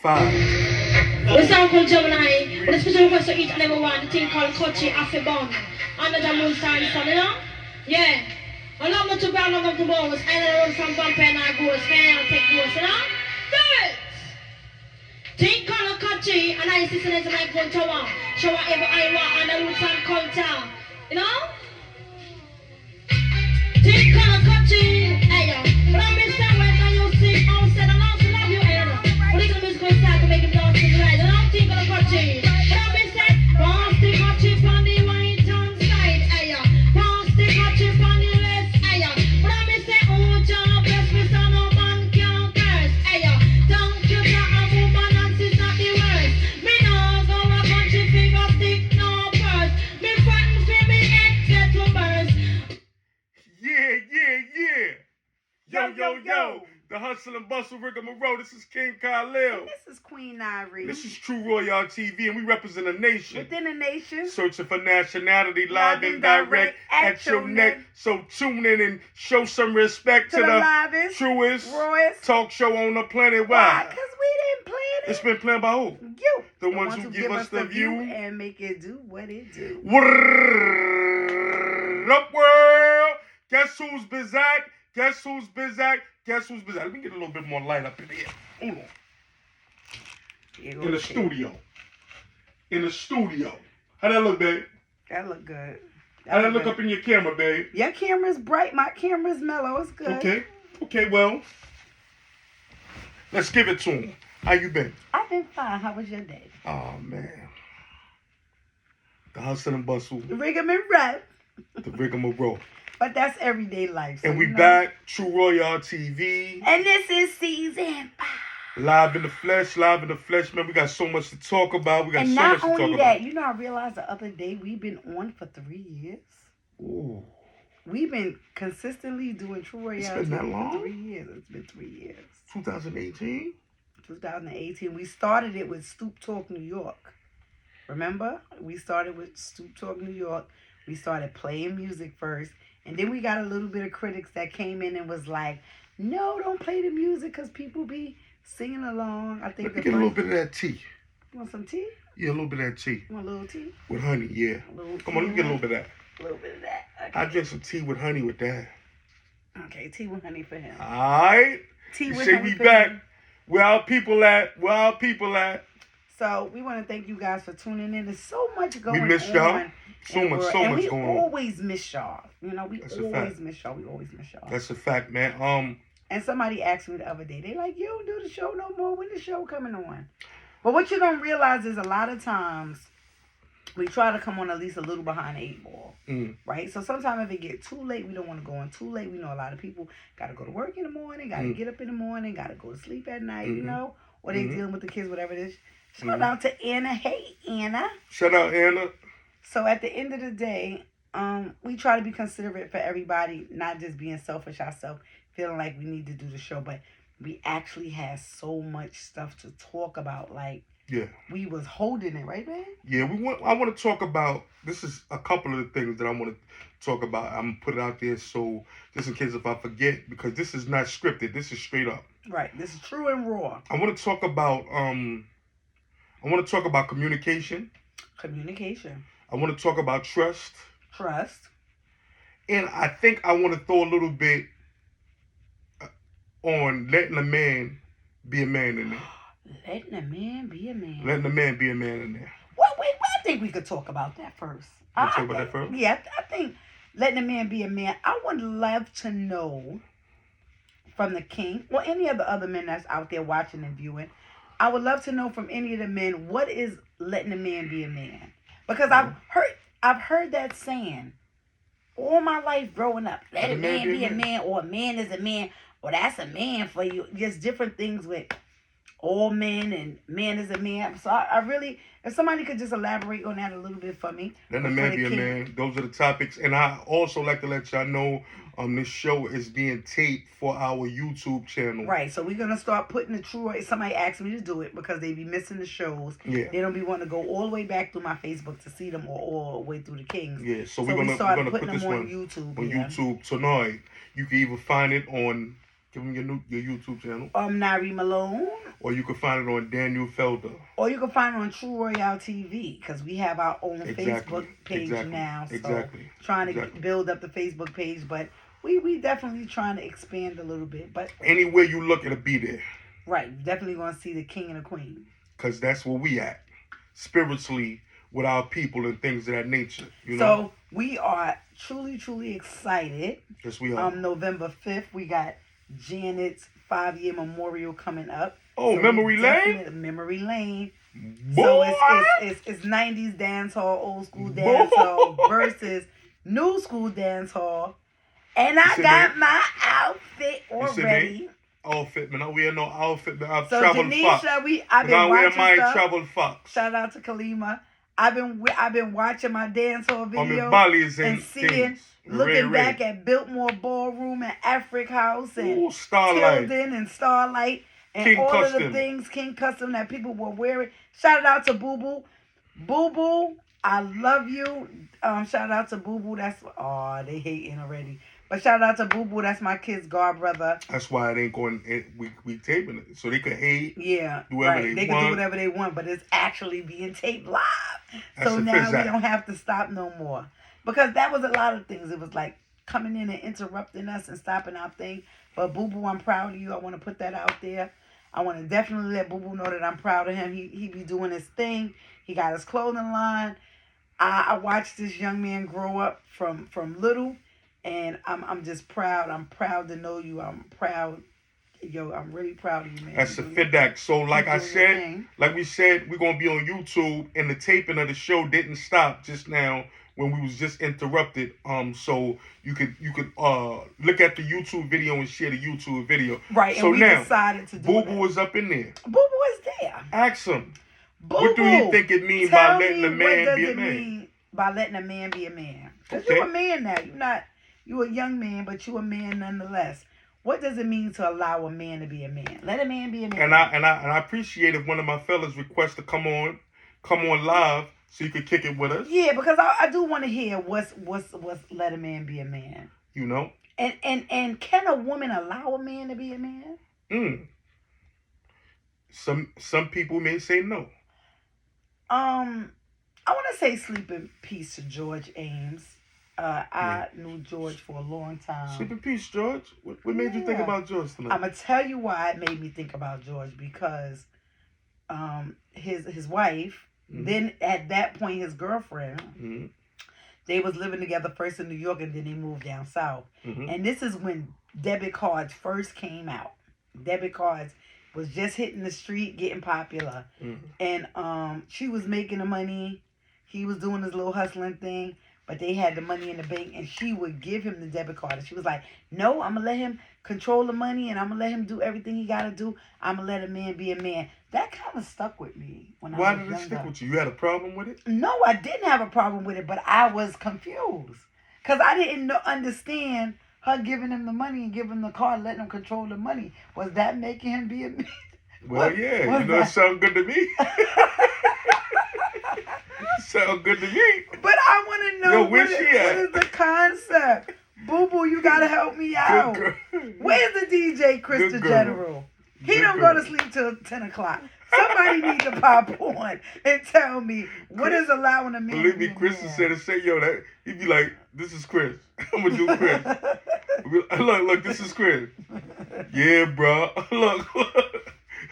5. We sound called Gemini, with a special request to each and every one, the thing called Kochi Afibon. Under the moon star and sun, you know? Yeah. I love not to ground, love to bones. I know run from vampire and I go, spend and take goes, you know? Do it! Think called Kochi, and I listen to my phone tower. Show whatever I want, and the roots and culture. You know? Think called Kochi, hey yo. But I'm in somewhere that you sing, all said, and also love you, hey yo. But it's a musical style to make him dance to the right, and I'm thinking of Kochi. But I'm in said, pass the Kochi from the right hand side, hey yo. Pass the Kochi from the left, hey yo. But I'm in say, oh, Jah bless me, so no man can curse, hey yo. Thank you, Jah, a woman, and she's not the worst. Me no go a country finger stick, no purse. Me frightened for me head get to burst. Yeah. Yo. The hustle and bustle rigmarole. This is King Khalil. And this is Queen Irie. This is True Royale TV, and we represent a nation. Within a nation. Searching for nationality, live and direct at your neck. So tune in and show some respect to the livest, truest rawest talk show on the planet. Why? Because we didn't plan it. It's been planned by who? You. The ones who give us the view. And make it do what it do. What up, world? Guess who's Bizak? Let me get a little bit more light up in here. Hold on. In the studio. How that look, babe? That look good. How that look up in your camera, babe? Your camera's bright. My camera's mellow. It's good. Okay, well, let's give it to him. How you been? I've been fine. How was your day? Oh, man. The hustle and bustle. The rigmarole. The rigmarole. But that's everyday life. So and we back, True Royale TV. And this is season 5. Live in the flesh, man. We got so much to talk about. And not only that, you know, I realized the other day we've been on for 3 years. Ooh. We've been consistently doing True Royale TV that long? for 3 years. It's been 3 years. 2018? 2018. We started it with Stoop Talk New York. Remember? We started with Stoop Talk New York. We started playing music first. And then we got a little bit of critics that came in and was like, no, don't play the music because people be singing along. I think get a little bit of that tea. You want some tea? Yeah, a little bit of that tea. You want a little tea? With honey, yeah. Come on, let me get a little bit of that. A little bit of that. Okay. I drink some tea with honey with that. Okay, tea with honey for him. All right. Tea with honey we for back. him. Where our people at? So we want to thank you guys for tuning in. There's so much going on. We missed y'all. So much going on. We always miss y'all. You know, we always miss y'all. That's a fact, man. And somebody asked me the other day, they like, you don't do the show no more. When the show coming on? But what you don't realize is a lot of times we try to come on at least a little behind the 8 ball. Right? So sometimes if it get too late, we don't want to go on too late. We know a lot of people got to go to work in the morning, got to get up in the morning, got to go to sleep at night, you know, or they dealing with the kids, whatever it is. Shout out to Anna. Hey, Anna. Shout out, Anna. So at the end of the day, we try to be considerate for everybody, not just being selfish ourselves, feeling like we need to do the show, but we actually have so much stuff to talk about. Like, we was holding it, right, man? Yeah, I want to talk about, this is a couple of the things that I want to talk about. I'm going to put it out there so, just in case if I forget, because this is not scripted. This is straight up. Right. This is true and raw. I want to talk about, communication. I want to talk about trust. And I think I want to throw a little bit on letting a man be a man in there. Letting a man be a man. Letting a man be a man in there. Well, wait, I think we could talk about that first. Talk about that first? Yeah, I think letting a man be a man. I would love to know from the king, or any of the other men that's out there watching and viewing, I would love to know from any of the men, what is letting a man be a man? Because I've heard that saying all my life growing up. Let a man be a man, or a man is a man, or that's a man for you. Just different things with all men and man is a man. So I really, if somebody could just elaborate on that a little bit for me. Letting a man be a man. Those are the topics. And I also like to let y'all know this show is being taped for our YouTube channel. Right. So we're going to start putting the True. Somebody asked me to do it because they be missing the shows. Yeah. They don't be wanting to go all the way back through my Facebook to see them, or all the way through the Kings. Yeah. So we're gonna put this one YouTube. On YouTube tonight. You can either find it on Give them your YouTube channel. Nari Malone. Or you can find it on Daniel Felder. Or you can find it on True Royale TV, because we have our own Exactly. Facebook page now. So Exactly. trying to build up the Facebook page, but we definitely trying to expand a little bit. But anywhere you look, it'll be there. Right. Definitely going to see the king and the queen. Because that's where we at. Spiritually, with our people and things of that nature. You know? So we are truly, truly excited. Yes, we are. November 5th, we got Janet's 5-year memorial coming up. Oh, so Memory Lane? Memory Lane. Boy! So it's 90s dance hall, old school dance hall versus new school dance hall. And I got my outfit already. Outfit, man. I wear no outfit, man. I've so traveled Janisha, far. I've been watching my stuff. travel fox. Shout out to Kalima. I've been watching my dance hall videos and seeing, looking back at Biltmore Ballroom and Afric House and Starlight. Tilden and Starlight and King all Custom. of the things King Custom that people were wearing. Shout out to Boo Boo. Boo Boo, I love you. Shout out to Boo Boo. They hating already. But shout out to Boo Boo. That's my kid's god brother. That's why it ain't going. We taping it so they could hate. Yeah, do whatever right. They can do whatever they want, but it's actually being taped live. So now we don't have to stop no more, because that was a lot of things. It was like coming in and interrupting us and stopping our thing. But Boo Boo, I'm proud of you. I want to put that out there. I want to definitely let Boo Boo know that I'm proud of him. He be doing his thing. He got his clothing line. I watched this young man grow up from little. And I'm just proud. I'm proud to know you. I'm proud. Yo, I'm really proud of you, man. That's the FIDAC. So like I said, like we said, we're going to be on YouTube. And the taping of the show didn't stop just now when we was just interrupted. So you could look at the YouTube video and share the YouTube video. Right, so and we now, decided to do Boo Boo is up in there. Boo Boo is there. Ask him. Boo what do you think it means by letting a man be a man? Mean by letting a man be a man? Because you're a man now. You're a young man, but you're a man nonetheless. What does it mean to allow a man to be a man? Let a man be a man. And I appreciate if one of my fellas requests to come on live so you could kick it with us. Yeah, because I do want to hear what's let a man be a man. You know. And can a woman allow a man to be a man? Some people may say no. I want to say sleep in peace to George Ames. I knew George for a long time. Sleep in peace, George. What made you think about George tonight? I'm gonna tell you why it made me think about George, because his wife, then at that point his girlfriend, they was living together first in New York and then they moved down south. And this is when debit cards first came out. Debit cards was just hitting the street, getting popular. And she was making the money. He was doing his little hustling thing. But they had the money in the bank, and she would give him the debit card. And she was like, no, I'm going to let him control the money, and I'm going to let him do everything he got to do. I'm going to let a man be a man. That kind of stuck with me when I was younger. Why did it stick with you? You had a problem with it? No, I didn't have a problem with it, but I was confused. Because I didn't understand her giving him the money and giving him the card, letting him control the money. Was that making him be a man? Well, it sounds good to me. Sound good to me. But I want to know what is the concept. Boo Boo, you gotta help me out. Where's the DJ, Krista General? He don't go to sleep till 10 o'clock. Somebody needs to pop on and tell me what is allowing a man. Believe me, Chris said to say, he'd be like, this is Chris. I'm gonna do Chris. Look, this is Chris. Yeah, bro.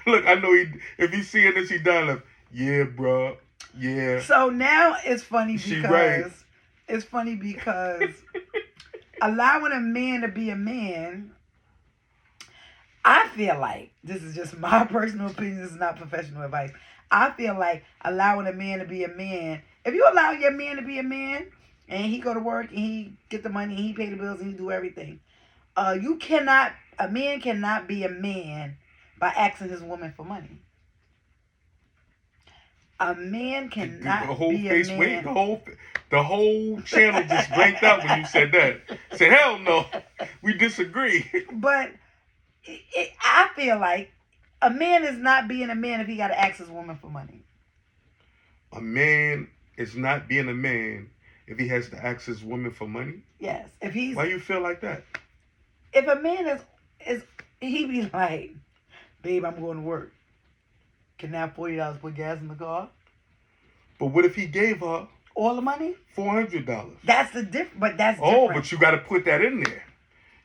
Look, I know if he's seeing this, he down left. Yeah, bro. Yeah. So now it's funny because allowing a man to be a man, I feel like, this is just my personal opinion, this is not professional advice. I feel like allowing a man to be a man, if you allow your man to be a man and he go to work and he get the money and he pay the bills and he do everything, a man cannot be a man by asking his woman for money. A man cannot be a man. Wait, the whole channel just blanked out when you said that. Said, hell no, we disagree. But I feel like a man is not being a man if he got to ask his woman for money. A man is not being a man if he has to ask his woman for money? Yes. If he's. Why you feel like that? If a man he be like, babe, I'm going to work. Can I have $40 to put gas in the car? But what if he gave her All the money? $400? That's the difference. But that's Oh, different. but you got to put that in there.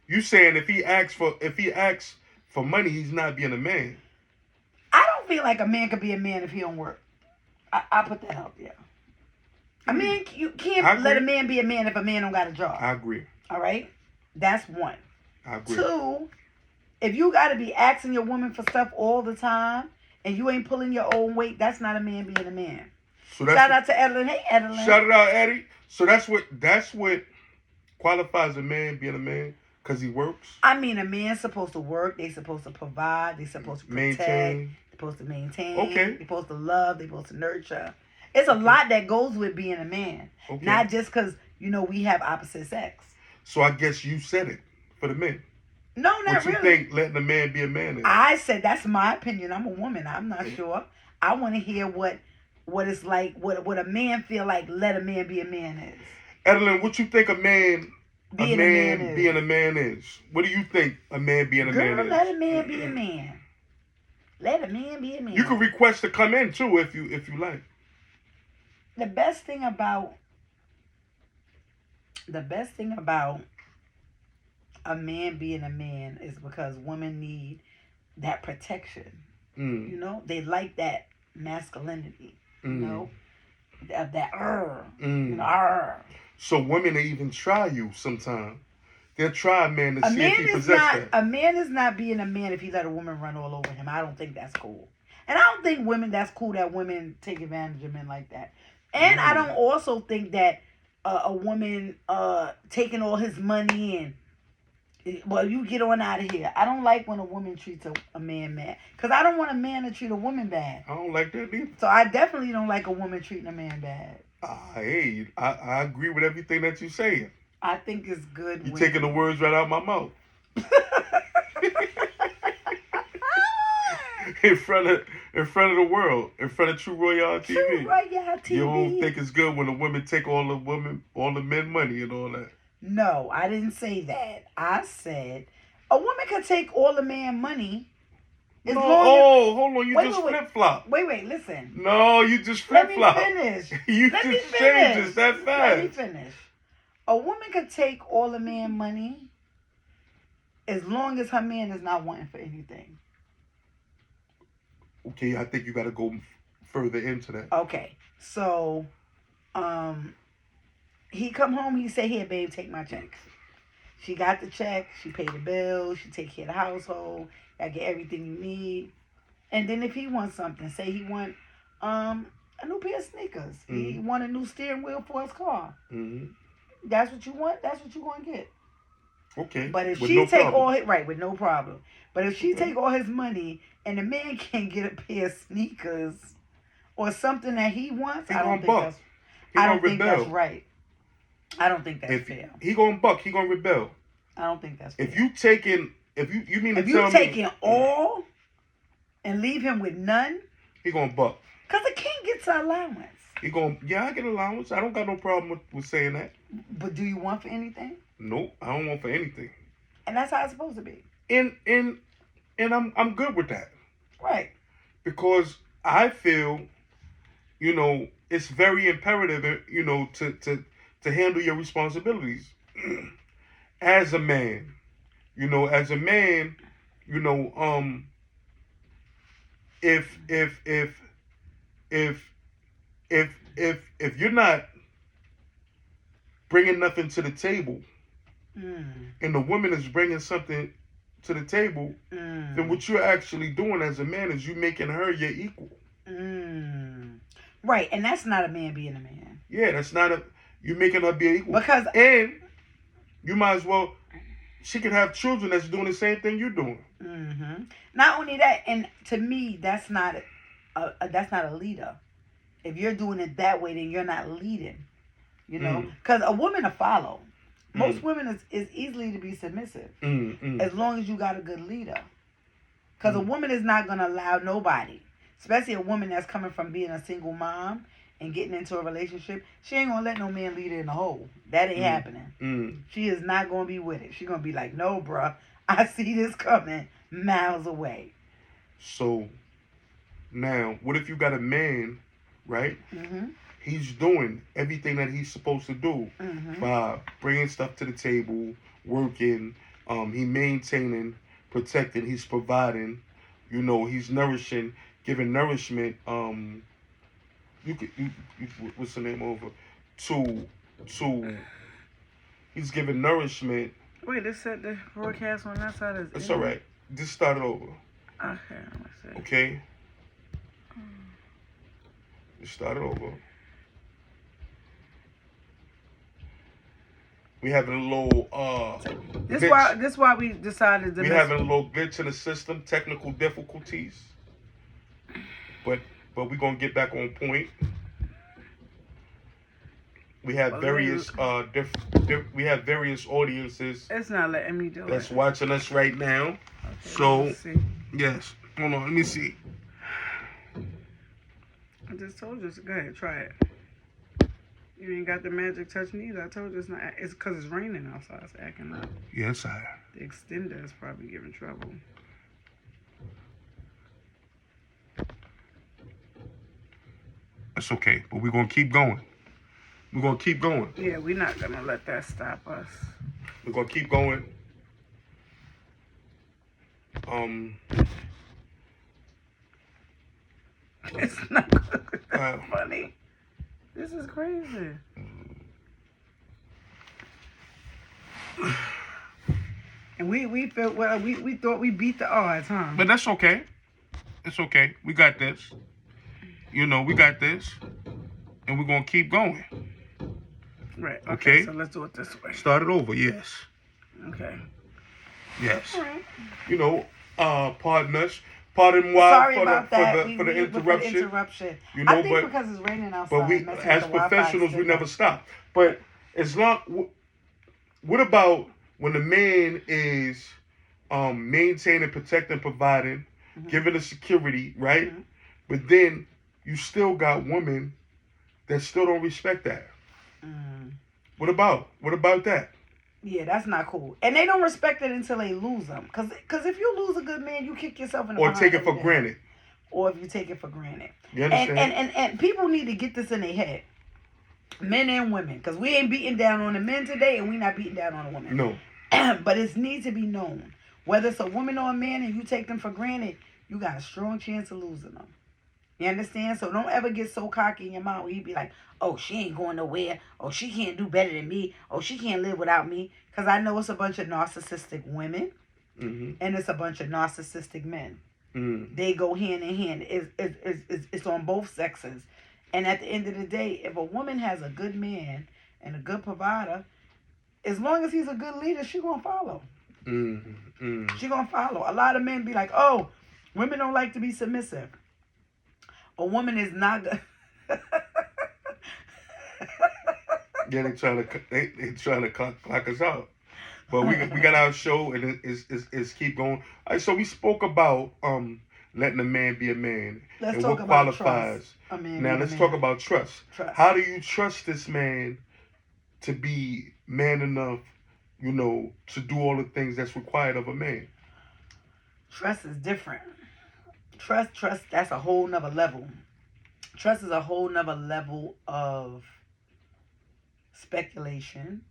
You saying if he asks for money, he's not being a man. I don't feel like a man could be a man if he don't work. I put that out there. A man, you can't let a man be a man if a man don't got a job. I agree. All right? That's one. I agree. Two, if you got to be asking your woman for stuff all the time and you ain't pulling your own weight, that's not a man being a man. So that's Shout out to Edelyn. Hey, Edelyn. Shout it out, Eddie. So that's what qualifies a man being a man, because he works. I mean, a man's supposed to work. They supposed to provide. They supposed to protect. Maintain. They're supposed to maintain. Okay. They're supposed to love. They're supposed to nurture. It's a lot that goes with being a man. Okay. Not just because, we have opposite sex. So I guess you said it for the men. No, not What you really. think letting a man be a man is? I said that's my opinion. I'm a woman. I'm not sure. I want to hear what it's like, what a man feel like let a man be a man is. Edelyn, what you think a man Being being a man is? What do you think a man being a man Girl, is? let a man be a man. Let a man be a man. You can request to come in too if you like. The best thing about a man being a man is because women need that protection. Mm. They like that masculinity. Mm. That So women will even try you sometimes. They'll try a man to see if he possesses that. A man is not being a man if he let a woman run all over him. I don't think that's cool. And I don't think that's cool that women take advantage of men like that. And I don't also think that a woman taking all his money and, well, you get on out of here. I don't like when a woman treats a man bad. Because I don't want a man to treat a woman bad. I don't like that either. So I definitely don't like a woman treating a man bad. Hey, I agree with everything that you're saying. I think it's good. You're taking the words right out of my mouth. in front of the world, in front of True Royale TV. True Royale TV. You don't think it's good when a woman take all the men money and all that? No, I didn't say that. I said a woman could take all the man money. Hold on, you just flip flop. Wait, listen. No, you just flip flop. Let me finish. You Let just me changed finish. it that fast. Let me finish. A woman could take all the man money as long as her man is not wanting for anything. Okay, I think you got to go further into that. Okay, so, he come home, he say, here, babe, take my check. She got the check, she paid the bills, she take care of the household, I get everything you need. And then if he wants something, say he want a new pair of sneakers. Mm-hmm. He want a new steering wheel for his car. Mm-hmm. That's what you want, that's what you going to get. Okay. But if she take all his, right, with no problem. But if she take all his money and the man can't get a pair of sneakers or something that he wants, I don't think that's right. I don't think that's fair. He gonna buck, he gonna rebel. I don't think that's fair. If you taking all and leave him with none, he gonna buck. Cause the king gets an allowance. I get allowance. I don't got no problem with saying that. But do you want for anything? Nope, I don't want for anything. And that's how it's supposed to be. And I'm good with that. Right. Because I feel, it's very imperative, to handle your responsibilities as a man. As a man, if you're not bringing nothing to the table, and the woman is bringing something to the table, then what you're actually doing as a man is you making her your equal. Right, and that's not a man being a man. Yeah, that's not you making her be equal. And you might as well, she could have children that's doing the same thing you're doing. Mm-hmm. Not only that, and to me, that's not a leader. If you're doing it that way, then you're not leading. Because a woman will follow. Most women is easily to be submissive as long as you got a good leader. Because a woman is not going to allow nobody, especially a woman that's coming from being a single mom and getting into a relationship, she ain't gonna let no man lead her in the hole. That ain't happening. She is not gonna be with it. She gonna be like, no, bruh, I see this coming miles away. So now, what if you got a man, right? Mm-hmm. He's doing everything that he's supposed to do by bringing stuff to the table, working. He maintaining, protecting. He's providing. You know, he's nourishing, giving nourishment. What's the name over? To. He's giving nourishment. Wait, they said the broadcast on that side is. It's all right. Just start it over. Okay, let's see. Okay. Just start it over. We having a little This why we decided to. We having a little glitch in the system, technical difficulties. But we gonna get back on point. We have various we have various audiences. It's not letting me do it. That's watching us right now. Okay, So yes, hold on, let me see. I just told you. Go ahead, try it. You ain't got the magic touch neither. I told you it's not. It's because it's raining outside. It's acting up. Yes, I. The extender is probably giving trouble. That's okay, but we're gonna keep going. We're gonna keep going. Yeah, we're not gonna let that stop us. We're gonna keep going. It's not funny. This is crazy. And we felt well. We thought we beat the odds, huh? But that's okay. It's okay. We got this. You know, we got this, and we're gonna keep going. Right. Okay. So let's do it this way. Start it over. Yes. Okay. Yes. All right. You know, pardon us. Pardon moi Sorry for about the that. for the interruption. You know, I think because it's raining outside. But we, as professionals, we never stop. But as long, what about when the man is maintaining, protecting, providing, giving the security, right? But then you still got women that still don't respect that. What about that? Yeah, that's not cool. And they don't respect it until they lose them. Cause if you lose a good man, you kick yourself in the Or behind take it for every day. granted. Or if you take it for granted. You understand? And people need to get this in their head. Men and women. Because we ain't beating down on the men today and we not beating down on the women. No. But it needs to be known. Whether it's a woman or a man and you take them for granted, you got a strong chance of losing them. You understand? So don't ever get so cocky in your mouth where you be like, oh, she ain't going nowhere. Oh, she can't do better than me. Oh, she can't live without me. Because I know it's a bunch of narcissistic women and it's a bunch of narcissistic men. They go hand in hand. It's on both sexes. And at the end of the day, if a woman has a good man and a good provider, as long as he's a good leader, she going to follow. She going to follow. A lot of men be like, oh, women don't like to be submissive. A woman is not good. Yeah, they trying to clock us out, but we got our show and it's keep going. All right, so we spoke about letting a man be a man and what qualifies. Now let's talk about trust. How do you trust this man to be man enough, you know, to do all the things that's required of a man? Trust is different. Trust, that's a whole nother level. Trust is a whole nother level of speculation,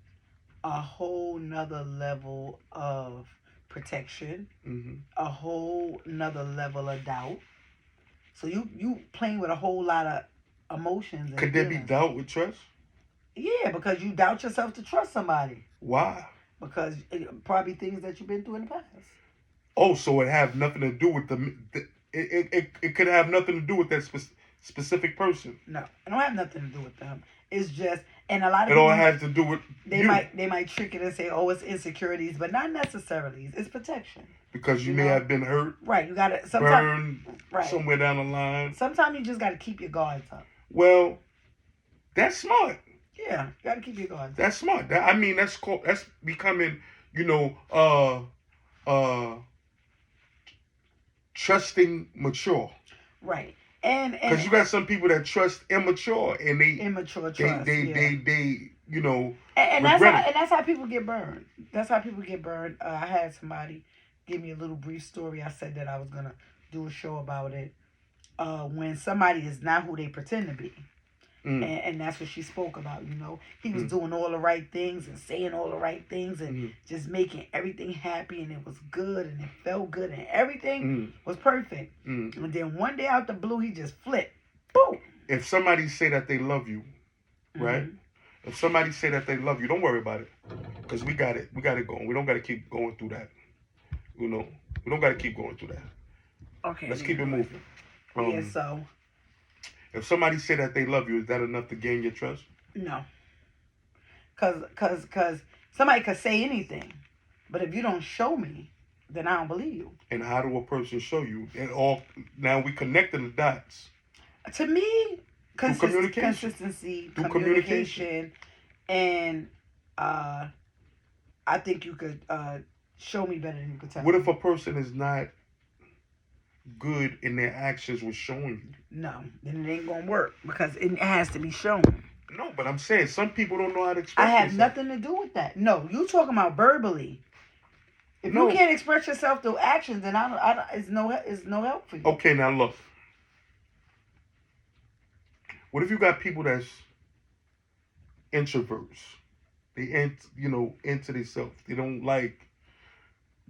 a whole nother level of protection, a whole nother level of doubt. So you playing with a whole lot of emotions. And Could there be doubt with trust? Yeah, because you doubt yourself to trust somebody. Why? Because probably things that you've been through in the past. Oh, so it have nothing to do with it could have nothing to do with that specific person. No, it don't have nothing to do with them. It's just, and a lot of it people, all has to do with they might trick it and say, oh, it's insecurities, but not necessarily. It's protection. Because you may have been hurt, right? You gotta burned somewhere down the line. Sometimes you just gotta keep your guards up. Well, that's smart. Yeah, you gotta keep your guards up. That's smart. That's becoming, you know, trusting mature. Right. Because you got some people that trust immature and they immature trust. they you know and regret it. that's how people get burned. That's how people get burned. I had somebody give me a little brief story. I said that I was gonna do a show about it. When somebody is not who they pretend to be. And that's what she spoke about, you know. He was doing all the right things and saying all the right things and just making everything happy, and it was good and it felt good and everything was perfect. And then one day out the blue, he just flipped. Boom. If somebody say that they love you, right? If somebody say that they love you, don't worry about it. Because we got it. We got it going. We don't got to keep going through that. You know, we don't got to keep going through that. Okay. Let's keep it moving. So... If somebody say that they love you, is that enough to gain your trust? No. Cause somebody could say anything, but if you don't show me, then I don't believe you. And how do a person show you? And all now we connecting the dots. To me, communication. Consistency, Through communication, and I think you could show me better than you could tell. What me. if a person is not good in their actions with showing you? No, then it ain't gonna work because it has to be shown. No, but I'm saying some people don't know how to express I have themselves. nothing to do with that. No, you talking about verbally. If you can't express yourself through actions, then it's no help for you. Okay, now look. What if you got people that's introverts? They into themselves. They don't like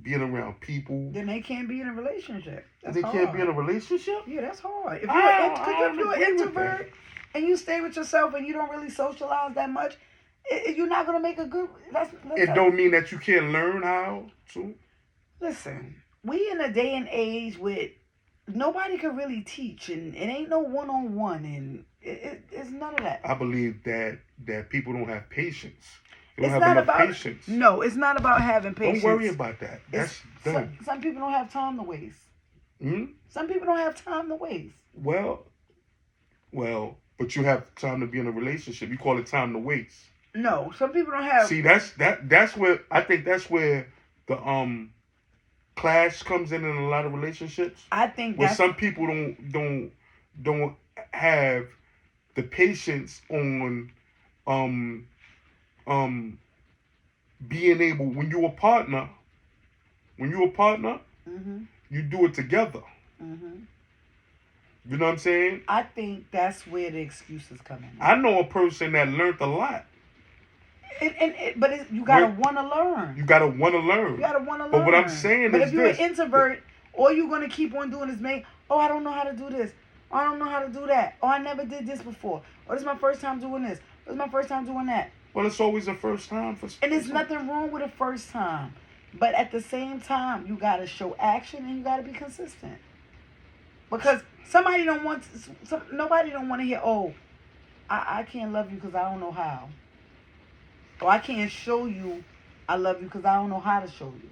being around people. Then they can't be in a relationship. They can't be in a relationship? Yeah, that's hard. If I you're an introvert and you stay with yourself and you don't really socialize that much, you're not going to make a good... It don't mean that you can't learn how to. Listen, we in a day and age with nobody can really teach, and it ain't no one-on-one, and it's none of that. I believe that people don't have patience. They It's don't not have enough about patience. No, it's not about having patience. Don't worry about that. That's done. Some people don't have time to waste. Some people don't have time to waste. Well, but you have time to be in a relationship. You call it time to waste. No, some people don't have. See, that's where I think that's where the clash comes in a lot of relationships. I think where some people don't have the patience on being able, when you're a partner, you do it together. You know what I'm saying? I think that's where the excuses come in. I know a person that learned a lot. But you gotta want to learn. You gotta want to learn. But what I'm saying but is if you're an introvert, all you're gonna keep on doing is oh, I don't know how to do this. Oh, I don't know how to do that. Oh, I never did this before. Oh, this is my first time doing this. This is my first time doing that. Well, it's always a first time for. And there's nothing wrong with a first time, but at the same time, you gotta show action and you gotta be consistent. Because nobody don't want to hear, oh, I can't love you because I don't know how. Or I can't show you I love you because I don't know how to show you.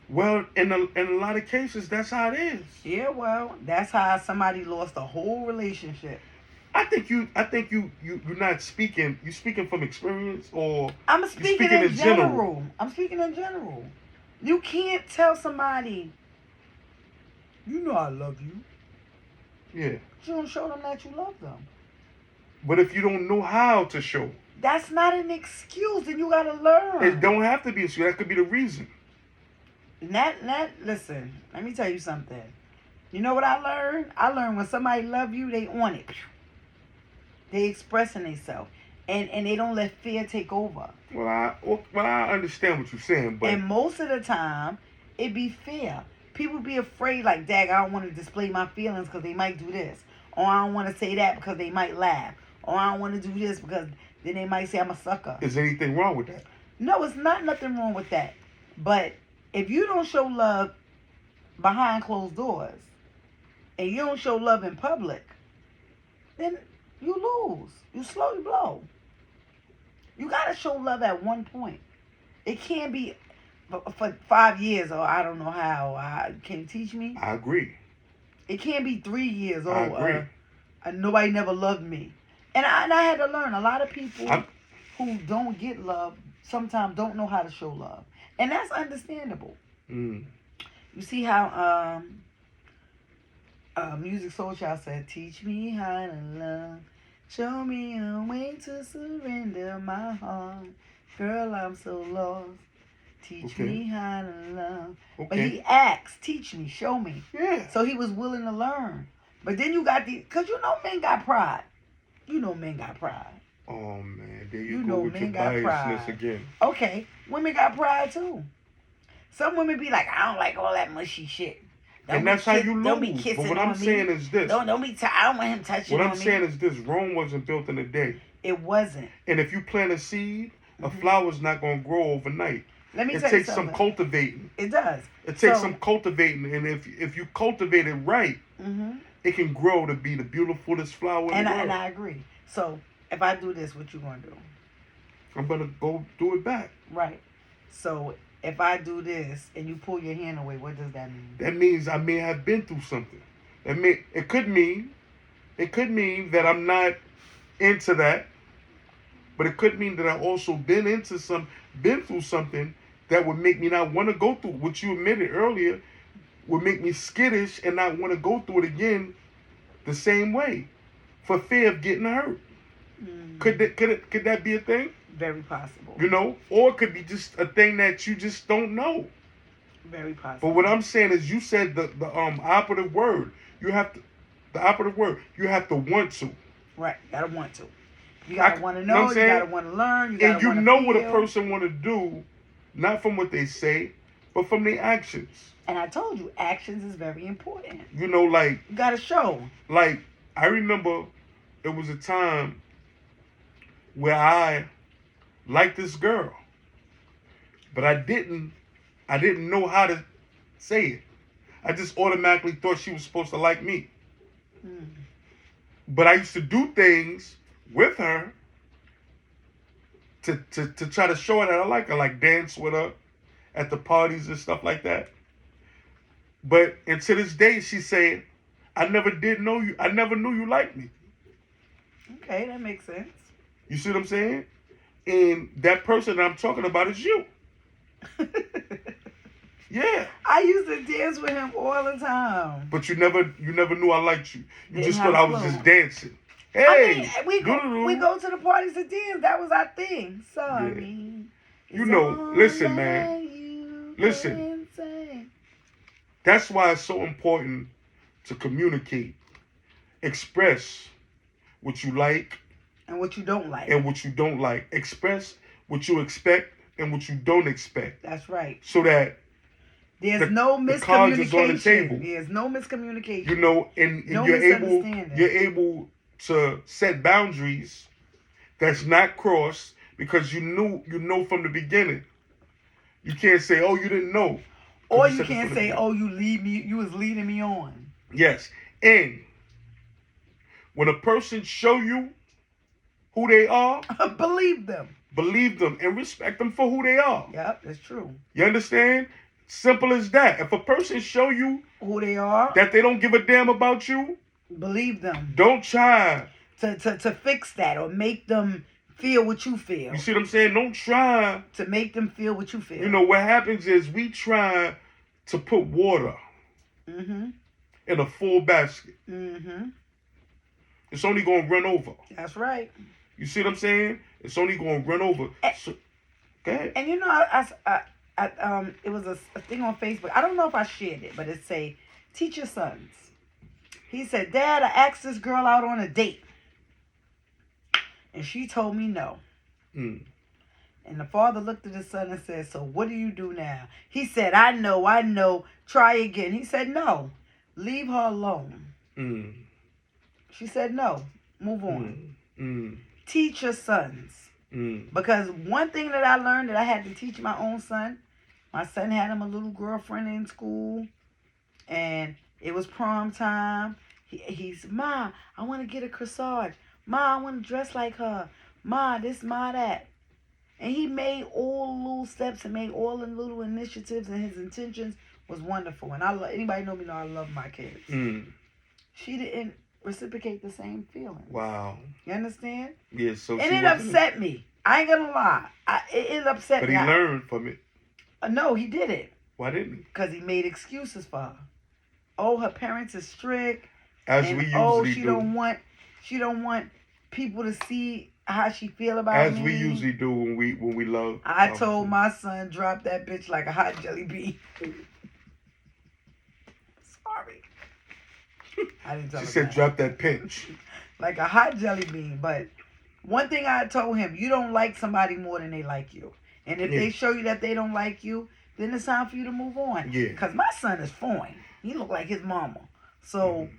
Well, in a lot of cases, that's how it is. Yeah, well, that's how somebody lost a whole relationship. I think you're not speaking. You speaking from experience, or I'm speaking in general. I'm speaking in general. You can't tell somebody, you know I love you. Yeah. But you don't show them that you love them. But if you don't know how to show, that's not an excuse, and you gotta learn. It don't have to be an excuse. That could be the reason. Listen, let me tell you something. You know what I learned? I learned when somebody love you, they on it. They expressing themselves. And they don't let fear take over. Well, I understand what you're saying, but... And most of the time, it be fear. People be afraid, like, dag, I don't want to display my feelings because they might do this. Or I don't want to say that because they might laugh. Or I don't want to do this because then they might say I'm a sucker. Is anything wrong with that? No, it's nothing wrong with that. But if you don't show love behind closed doors, and you don't show love in public, then you lose. You slowly blow. You got to show love at one point. It can't be for 5 years, or I don't know how. Can you teach me? I agree. It can't be 3 years. I agree. Nobody never loved me. And I had to learn. A lot of people who don't get love sometimes don't know how to show love. And that's understandable. You see how Music Soul Child said, "Teach me how to love, show me a way to surrender my heart. Girl, I'm so lost. Teach Okay. me how to love." But Okay. he asked, "Teach me, show me." Yeah. So he was willing to learn. But then you got because you know men got pride. You know men got pride. Oh man, there You you know go with your men got biasness pride. again. Okay, women got pride too. Some women be like, "I don't like all that mushy shit. And that's how you Don't be lose. kissing But what on I'm me. saying is this. Don't be. I don't want him touching What on I'm me." saying is this: Rome wasn't built in a day. It wasn't. And if you plant a seed, a Mhm. flower's not gonna grow overnight. Let me It tell you takes some something. cultivating. It does. It takes So- some cultivating, and if you cultivate it right, Mhm. it can grow to be the beautifulest flower in And the I, world. and I agree. So if I do this, what you gonna do? I'm gonna go do it back. Right. So if I do this and you pull your hand away, what does that mean? That means I may have been through something. It could mean that I'm not into that, but it could mean that I also been through something that would make me not want to go through what you admitted earlier, would make me skittish and not want to go through it again the same way for fear of getting hurt. Mm, Could that be a thing? very possible. You know, or it could be just a thing that you just don't know. Very possible. But what I'm saying is, you said the operative word. You have to want to. Right. Gotta want to. You gotta want to know. what I'm You saying? gotta want to learn. You gotta And you want to know feel. what a person want to do, not from what they say, but from their actions. And I told you, actions is very important. You know, like You gotta show. I remember it was a time where I liked this girl, but I didn't know how to say it. I just automatically thought she was supposed to like me. Mm. But I used to do things with her to try to show her that I like her, like dance with her at the parties and stuff like that. And to this day, she said, I never knew you liked me. Okay, that makes sense. You see what I'm saying? And that person that I'm talking about is you. Yeah. I used to dance with him all the time. But you never knew I liked you. You Didn't just have thought I a was clue. just dancing. I Hey, mean, we go to the parties to dance. That was our thing. Sorry. You It's know, all listen, man. that you Listen. can say. That's why it's so important to communicate, express what you like And what you don't like. and what you don't like. Express what you expect and what you don't expect, That's right. so that There's no the cards is on the miscommunication. table. There's no miscommunication. you know, and No you're misunderstanding. able to set boundaries that's not crossed because you know from the beginning. You can't say, "Oh, you didn't know," Or you you said it can't from the say, beginning. you was leading me on. Yes, and when a person show you who they are, Believe them. believe them and respect them for who they are. Yep, that's true. You understand? Simple as that. If a person show you Who they are, that they don't give a damn about you, believe them. don't try. To fix that or make them feel what you feel. You see what I'm saying? Don't try. To make them feel what you feel. You know, what happens is we try to put water Mm-hmm. in a full basket. Mm-hmm. It's only going to run over. That's right. You see what I'm saying? It's only going to run over. So, go ahead. And you know, it was a thing on Facebook. I don't know if I shared it, but it say, teach your sons. He said, Dad, I asked this girl out on a date. And she told me no. Mm. And the father looked at his son and said, so what do you do now? He said, I know. Try again. He said, no. Leave her alone. Mm. She said, no. Move on. Mm. Teach your sons. Mm. Because one thing that I learned that I had to teach my own son, my son had him a little girlfriend in school. And it was prom time. He's, Ma, I want to get a corsage. Ma, I want to dress like her. Ma, this, ma, that. And he made all the little steps and made all the little initiatives, and his intentions was wonderful. And anybody know me know I love my kids. Mm. She didn't reciprocate the same feeling. Wow. You understand? Yeah, so And she it wasn't- upset me. I ain't gonna lie. It upset But me. he learned from it. No, he did it. Why didn't he? Because he made excuses for her. oh, her parents are strict. As And we usually oh, she do. don't want people to see how she feel about As me. we usually do when we love. I told my son, drop that bitch like a hot jelly bean. Sorry. I didn't tell She him said, that. drop that pinch. Like a hot jelly bean. But one thing I told him, you don't like somebody more than they like you. And if Yeah. they show you that they don't like you, then it's time for you to move on. Yeah. Because my son is fine. He look like his mama. So Mm-hmm.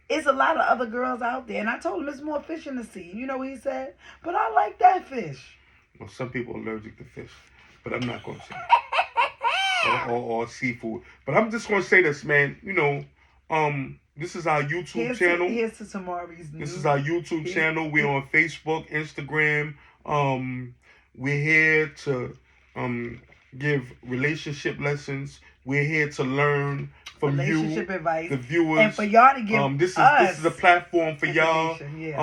it's a lot of other girls out there. And I told him it's more fish in the sea. You know what he said? But I like that fish. Well, some people are allergic to fish, but I'm not going to say. Or seafood. But I'm just going to say this, man. You know, this is our YouTube channel. Here's to Tamari's This is our YouTube channel. We're on Facebook, Instagram. We're here to give relationship lessons. We're here to learn from relationship you, advice, the viewers, and for y'all to give this us is a platform for y'all. information, yeah.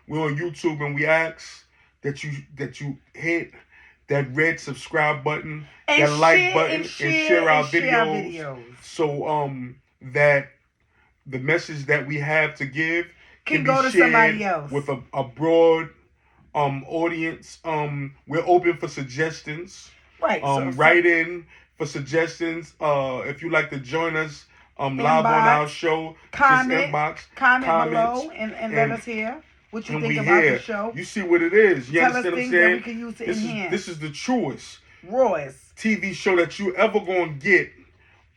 We're on YouTube, and we ask that you hit that red subscribe button, and that like share, button, and share our videos. videos. So that the message that we have to give Can be go to shared somebody else. with a broad audience. We're open for suggestions. Right. Write in for suggestions. If you'd like to join us live on our show, comment comments, below and let us hear what you and think we about here. the show. You see what it is. You Tell us understand what I'm things that we saying? can use to This enhance. is the truest Royce. TV show that you ever gonna get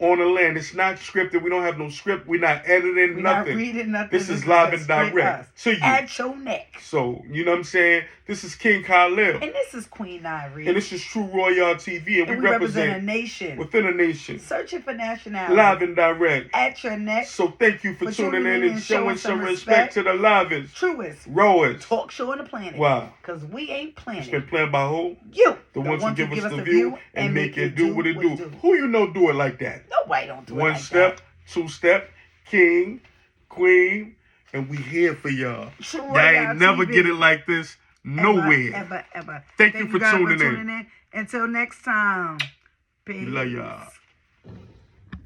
on the land. It's not scripted. We don't have no script. We're not editing We're nothing. not reading nothing. This is live and just straight direct us. to you. At your neck. So, you know what I'm saying? This is King Khalil. And this is Queen Irie. And this is True Royale TV. And, And we represent a nation. within a nation. Searching for nationality. Live and direct. At your neck. So thank you for tuning in and showing some respect to the livest, truest rawest talk show on the planet. Wow. Because we ain't It's planning. been planned by who? You. The ones who give us the view and make it do what it do. Who you know do it like that? Nobody don't do it One like step, that. two step, king, queen, and we here for y'all. True Y'all Royale ain't never TV. get it like this nowhere. Ever. Thank you for guys tuning in. Until next time. Peace. We love y'all.